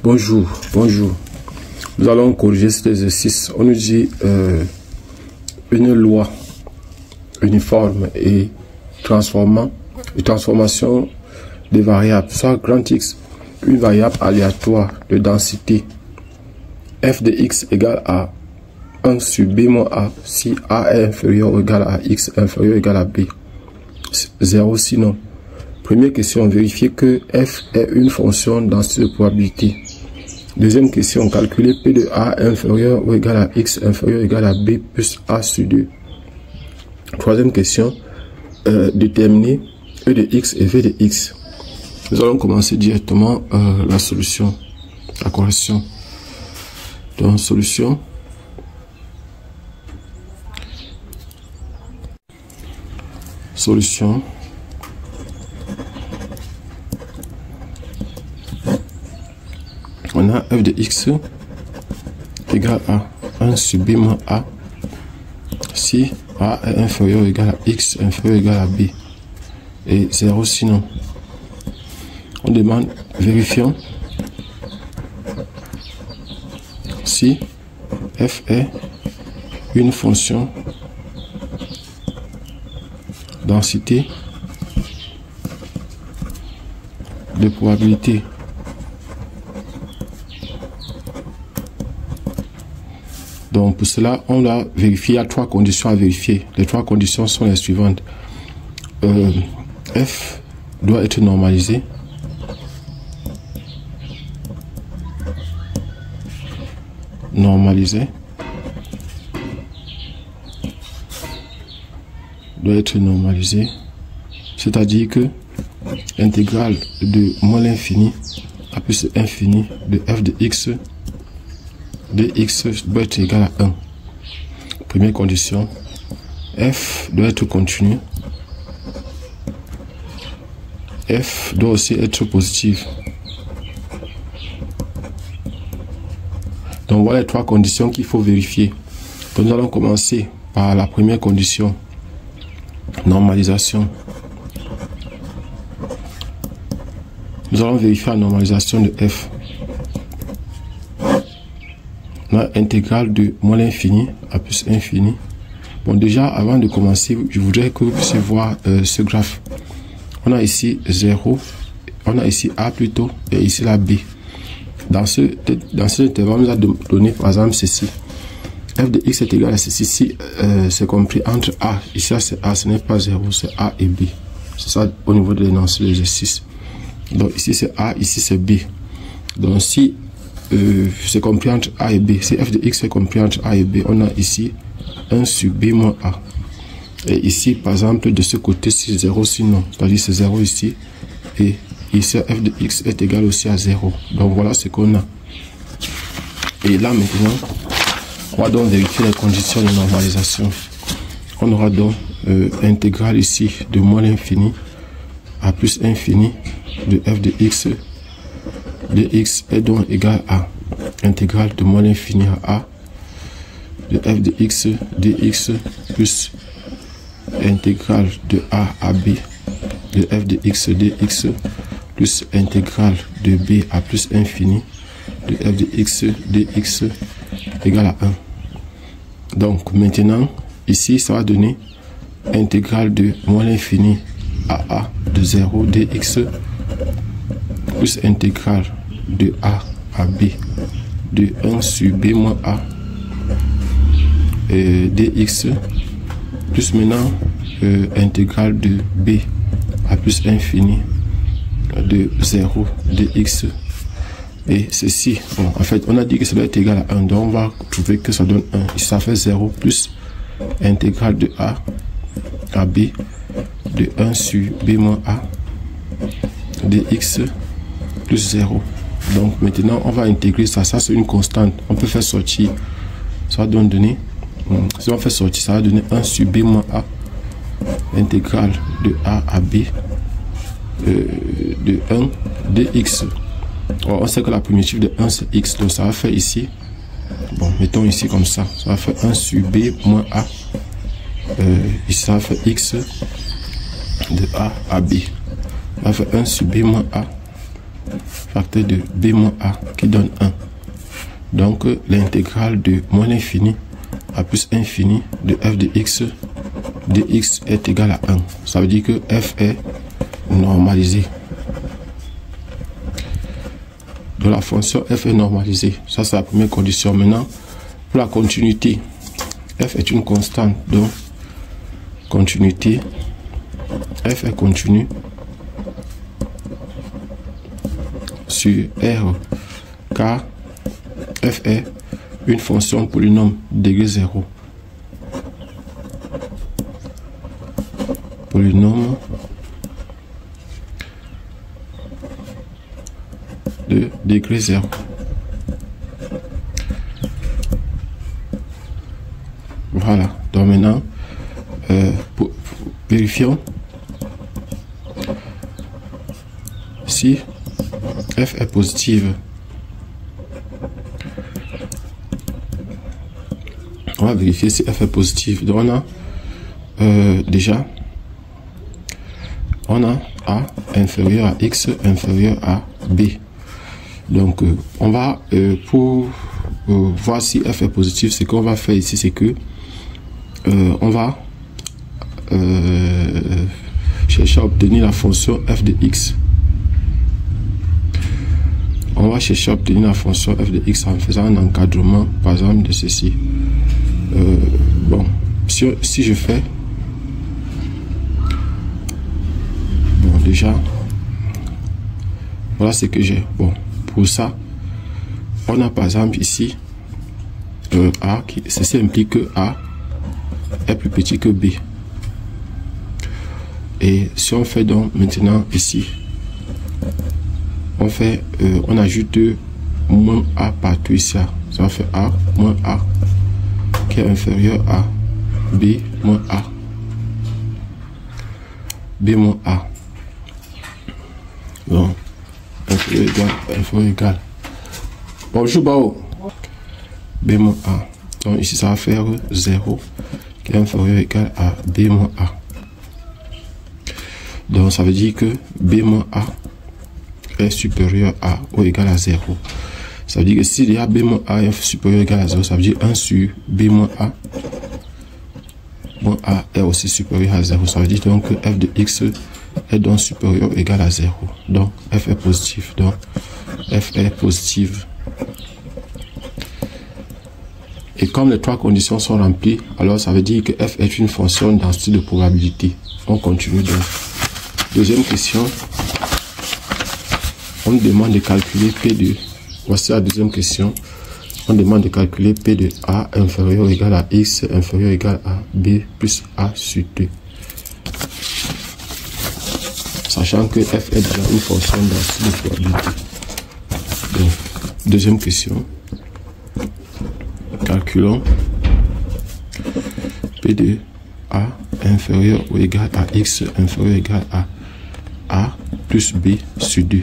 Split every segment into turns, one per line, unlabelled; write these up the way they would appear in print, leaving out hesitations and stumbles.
Bonjour. Nous allons corriger cet exercice. On nous dit une loi uniforme et transformation des variables, soit grand X, une variable aléatoire de densité f de x égale à 1 sur b moins a si a est inférieur ou égal à x inférieur ou égal à b. 0 sinon. Première question, vérifier que f est une fonction densité de probabilité. Deuxième question, calculer p de a inférieur ou égal à x inférieur ou égal à b plus a sur 2. Troisième question, déterminer e de x et v de x. Nous allons commencer directement la solution, la correction. Donc, solution. On a f de x égale à 1 sur b moins a si a est inférieur ou égal à x inférieur ou égal à b et 0 sinon. On demande, vérifions si f est une fonction densité de probabilité. Donc pour cela, on doit vérifier, il y a 3 conditions à vérifier. Les 3 conditions sont les suivantes. F doit être normalisé. Doit être normalisé, c'est-à-dire que l'intégrale de moins l'infini à plus l'infini de f de x dx doit être égal à 1. Première condition, f doit être continu, f doit aussi être positive. Donc voilà les 3 conditions qu'il faut vérifier. Donc nous allons commencer par la première condition, normalisation. Nous allons vérifier la normalisation de f. On a intégrale de moins l'infini à plus infini. Bon, déjà avant de commencer, je voudrais que vous puissiez voir ce graphe. On a ici 0, on a ici a plutôt et ici la b. Dans cet intervalle, on nous a donné par exemple ceci. F de x est égal à ceci. Si c'est compris entre a, ici c'est a, ce n'est pas 0, c'est a et b. C'est ça au niveau de l'énoncé de l'exercice. Donc ici c'est a, ici c'est b. Donc si c'est compris entre a et b, si f de x est compris entre a et b, on a ici 1 sur b moins a. Et ici par exemple de ce côté c'est 0 sinon, c'est-à-dire c'est 0 ici et ici f de x est égal aussi à 0. Donc voilà ce qu'on a. Et là maintenant, on va donc vérifier les conditions de normalisation. On aura donc intégrale ici de moins l'infini à plus infini de f de x dx est donc égal à intégrale de moins l'infini à a de f de x dx plus intégrale de a à b de f de x dx plus intégrale de b à plus infini de f de x dx égale à 1. Donc maintenant, ici, ça va donner intégrale de moins l'infini à a de 0 dx plus intégrale de a à b de 1 sur b moins a dx plus maintenant intégrale de b à plus infini de 0 dx. Et ceci, bon, en fait, on a dit que ça doit être égal à 1, donc on va trouver que ça donne 1. Et ça fait 0 plus intégrale de a à b de 1 sur b moins a dx plus 0. Donc maintenant, on va intégrer ça. Ça, c'est une constante. On peut faire sortir. Ça va donc donner, si on fait sortir, ça va donner 1 sur b moins a intégrale de a à b de 1 dx. On sait que la primitive de 1 c'est x, donc ça va faire ici, bon, mettons ici comme ça va faire 1 sur b moins a, ici ça va faire x de a à b, ça va faire 1 sur b moins a facteur de b moins a qui donne 1. Donc l'intégrale de moins l'infini à plus infini de f de x dx est égal à 1. Ça veut dire que f est normalisé. De la fonction f est normalisée. Ça c'est la première condition. Maintenant, pour la continuité, f est une constante. Donc, continuité, f est continue sur R car f est une fonction polynôme degré 0. Polynôme de degré 0. Voilà. Donc maintenant, vérifions si f est positive. On va vérifier si f est positive. Donc on a déjà on a a inférieur à x inférieur à b. Donc on va pour voir si f est positif, ce qu'on va faire ici, c'est que on va chercher à obtenir la fonction f de x. On va chercher à obtenir la fonction f de x en faisant un encadrement, par exemple, de ceci. Bon, si je fais, bon, déjà, voilà ce que j'ai. Bon, pour ça, on a par exemple ici a, ceci implique que a est plus petit que b. Et si on fait donc maintenant ici, on fait, on ajoute moins a partout ici, ça va faire a moins a qui est inférieur à b moins a, b moins a. Donc inférieur égal. Bonjour Bao. B moins a. Donc ici ça va faire 0 qui est inférieur égal à b moins a. Donc ça veut dire que b moins a est supérieur à ou égal à 0. Ça veut dire que s'il y a b moins a est supérieur ou égal à 0, ça veut dire 1 sur b moins a est aussi supérieur à 0. Ça veut dire donc que f de x est donc supérieur ou égal à 0. Donc f est positif. Donc f est positive. Et comme les trois conditions sont remplies, alors ça veut dire que f est une fonction densité de probabilité. On continue donc. Deuxième question. On demande de calculer P de... Voici la deuxième question. On demande de calculer P de A inférieur ou égal à X inférieur ou égal à B plus A sur 2. Sachant que f est déjà une fonction densité de probabilité. Donc, deuxième question. Calculons P de A inférieur ou égal à X inférieur ou égal à A plus B sur 2.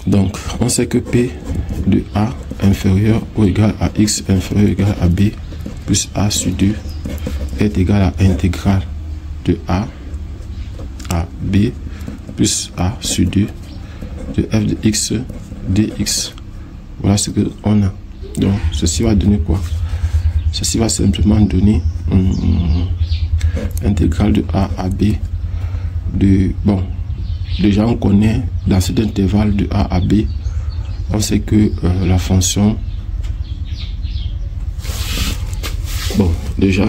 Donc, on sait que P de A inférieur ou égal à X inférieur ou égal à B plus A sur 2 est égal à intégrale de A à B plus A sur 2 de f de x dx. Voilà ce que on a. Donc, ceci va donner quoi? Ceci va simplement donner intégrale de A à B de... Bon, déjà on connaît dans cet intervalle de A à B, on sait que la fonction... Bon, déjà...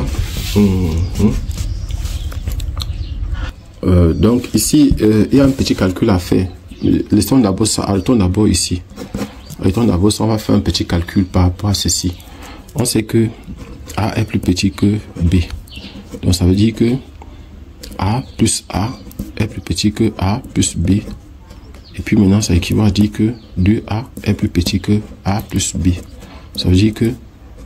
donc ici, il y a un petit calcul à faire. Laissons d'abord ça, arrêtons d'abord ici. Arrêtons d'abord ça, on va faire un petit calcul par rapport à ceci. On sait que A est plus petit que B. Donc ça veut dire que A plus A est plus petit que A plus B. Et puis maintenant ça équivaut à dire que 2A est plus petit que A plus B. Ça veut dire que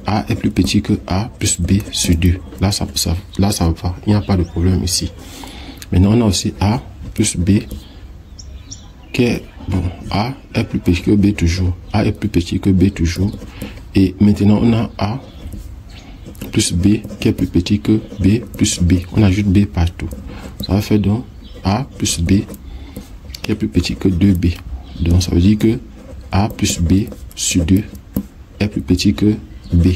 A est plus petit que A plus B sur 2. Là ça va. Il n'y a pas de problème ici. Maintenant on a aussi A plus B qui est, bon, A est plus petit que B toujours. A est plus petit que B toujours. Et maintenant on a A plus B qui est plus petit que B plus B. On ajoute B partout. Ça va faire donc A plus B qui est plus petit que 2B. Donc ça veut dire que A plus B sur 2 est plus petit que B.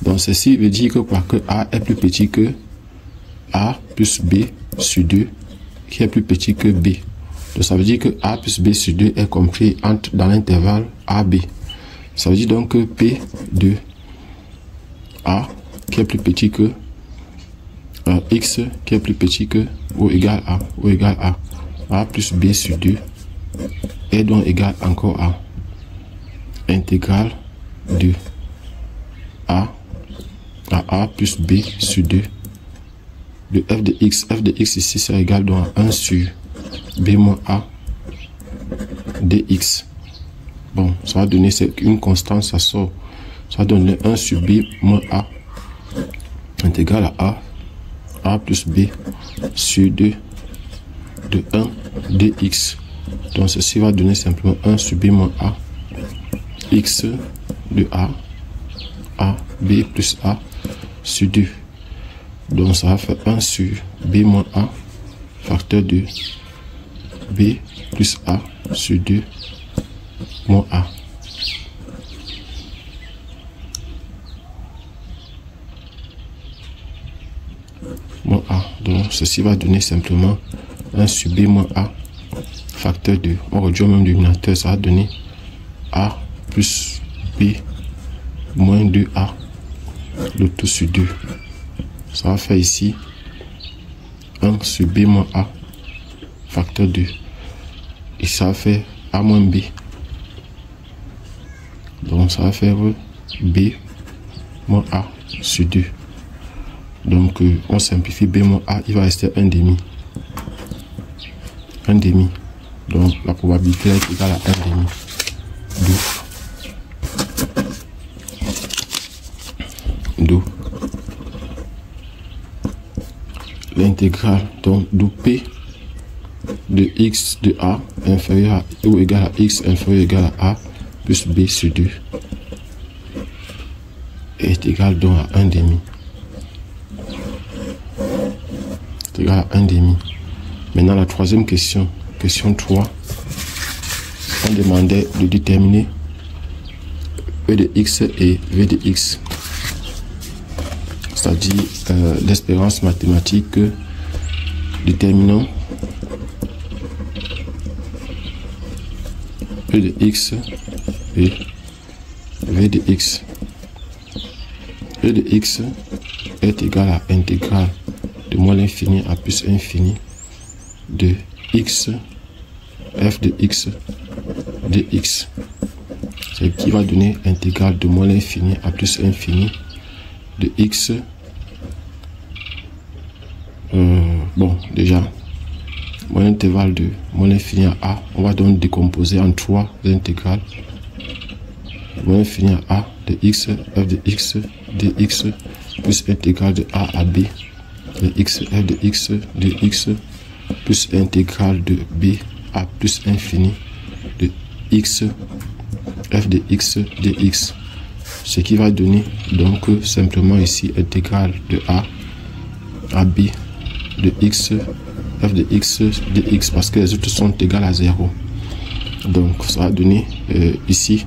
Donc ceci veut dire que quoi? Que A est plus petit que A plus B sur 2 qui est plus petit que B. Donc ça veut dire que A plus B sur 2 est compris dans l'intervalle AB. Ça veut dire donc que P de A qui est plus petit que X qui est plus petit que ou égal à A plus B sur 2 est donc égal encore à intégrale de A plus B sur 2 de f de x ici c'est égal donc à 1 sur B moins A dx. Bon, ça va donner, c'est une constante, ça sort, ça va donner 1 sur B moins A est égal à A plus B sur 2 de 1 dx. Donc ceci va donner simplement 1 sur B moins A x de A B plus A sur 2. Donc ça va faire 1 sur B moins A facteur de B plus A sur 2 moins A. Moins A. Donc ceci va donner simplement 1 sur B moins A facteur de, on réduit au même dénominateur, ça va donner A plus B moins 2A le tout sur 2. Ça va faire ici 1 sur B moins A facteur 2 et ça va faire A moins B. Donc ça va faire B moins A sur 2. Donc on simplifie B moins A, il va rester 1 demi. 1 demi. Donc la probabilité est égale à 1 demi. D'où l'intégrale donc d'où P de x de A inférieur à ou égal à x inférieur ou égal à A plus B sur 2 est égal donc à 1 demi. C'est égal à 1 demi. Maintenant la troisième question, question 3, on demandait de déterminer E de x et V de x. C'est-à-dire l'espérance mathématique déterminant E de x et V de x. E de x est égal à intégrale de moins l'infini à plus infini de x f de x dx. C'est qui va donner intégrale de moins l'infini à plus infini de x. Bon, déjà, mon intervalle de moins l'infini à A, on va donc décomposer en 3 intégrales. Moins l'infini à A de x, f de x dx, plus intégrale de A à B de x, f de x dx, plus intégrale de B à plus infini de x, f de x dx. Ce qui va donner donc simplement ici intégrale de A à B de x, f de x dx, parce que les autres sont égales à 0. Donc ça va donner ici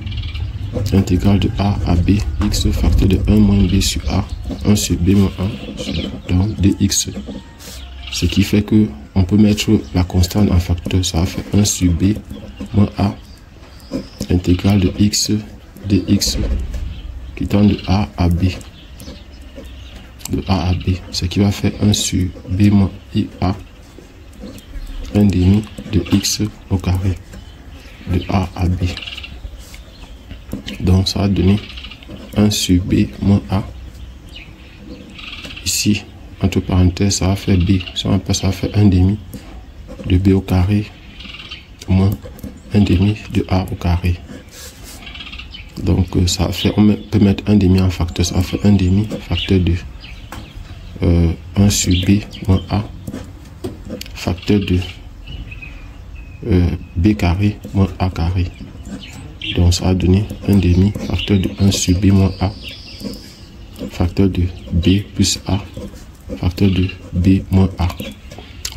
intégrale de A à B, x facteur de 1 moins B sur A, 1 sur B moins 1, donc dx. Ce qui fait que on peut mettre la constante en facteur, ça va faire 1 sur B moins A, intégrale de x dx, qui tend de A à B, de A à B, ce qui va faire 1 sur B moins IA, 1 demi de x au carré, de A à B. Donc ça va donner 1 sur B moins A. Ici, entre parenthèses, ça va faire B. Ça va faire 1 demi de B au carré moins 1 demi de A au carré. Donc ça va faire, on peut mettre 1 demi en facteur, ça va faire 1 demi facteur de 1 sur B moins A facteur de B carré moins A carré. Donc ça va donner 1 demi facteur de 1 sur B moins A facteur de B plus A facteur de B moins A.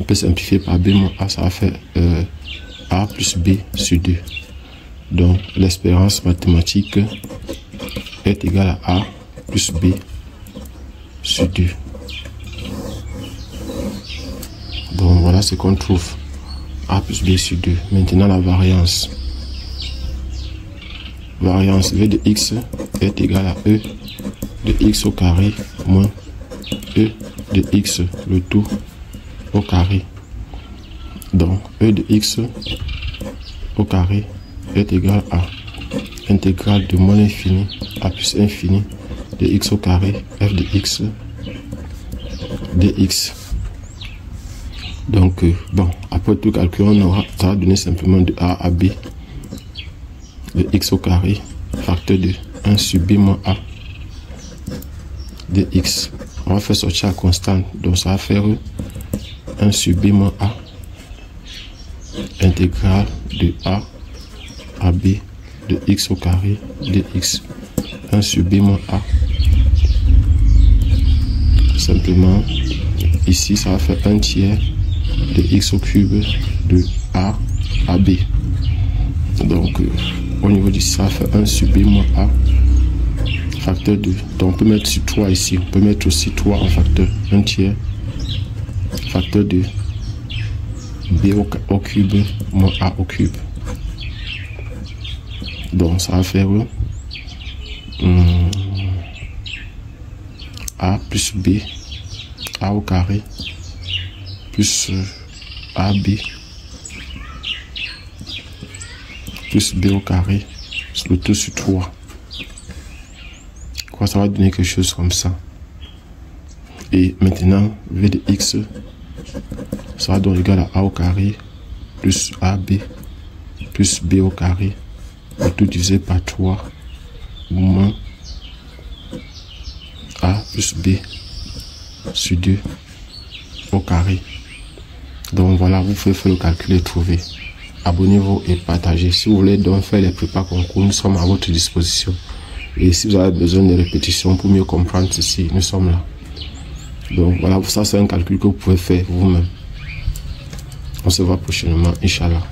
On peut simplifier par B moins A, ça va faire A plus B sur 2. Donc l'espérance mathématique est égale à A plus B sur 2. Donc voilà ce qu'on trouve. A plus B sur 2. Maintenant la variance. Variance V de X est égale à E de X au carré moins E de X le tout au carré. Donc E de X au carré est égal à intégrale de moins l'infini à plus infini de X au carré F de X dx. Donc bon, après tout calcul, on aura, ça va donner simplement de A à B de X au carré facteur de 1 sur B moins A de X. On va faire sortir la constante, donc ça va faire 1 sur B moins A intégrale de A à B de X au carré de X. 1 sur B moins A. Simplement, ici ça va faire 1 tiers de X au cube de A à B. Donc au niveau d'ici ça va faire 1 sur B moins A facteur de, donc on peut mettre sur 3 ici, on peut mettre aussi 3 en facteur, 1 tiers facteur de B au cube moins A au cube. Donc ça va faire A plus B A au carré plus AB plus B au carré le tout sur 3. Quoi, ça va donner quelque chose comme ça. Et maintenant V de X ça va donc égal à A au carré plus AB plus B au carré le tout divisé par 3 moins A plus B sur 2 au carré. Donc voilà, vous pouvez faire le calcul et trouver. Abonnez-vous et partagez. Si vous voulez donc faire les prépas concours, nous sommes à votre disposition. Et si vous avez besoin de répétitions pour mieux comprendre ceci, nous sommes là. Donc voilà, ça c'est un calcul que vous pouvez faire vous-même. On se voit prochainement, Inch'Allah.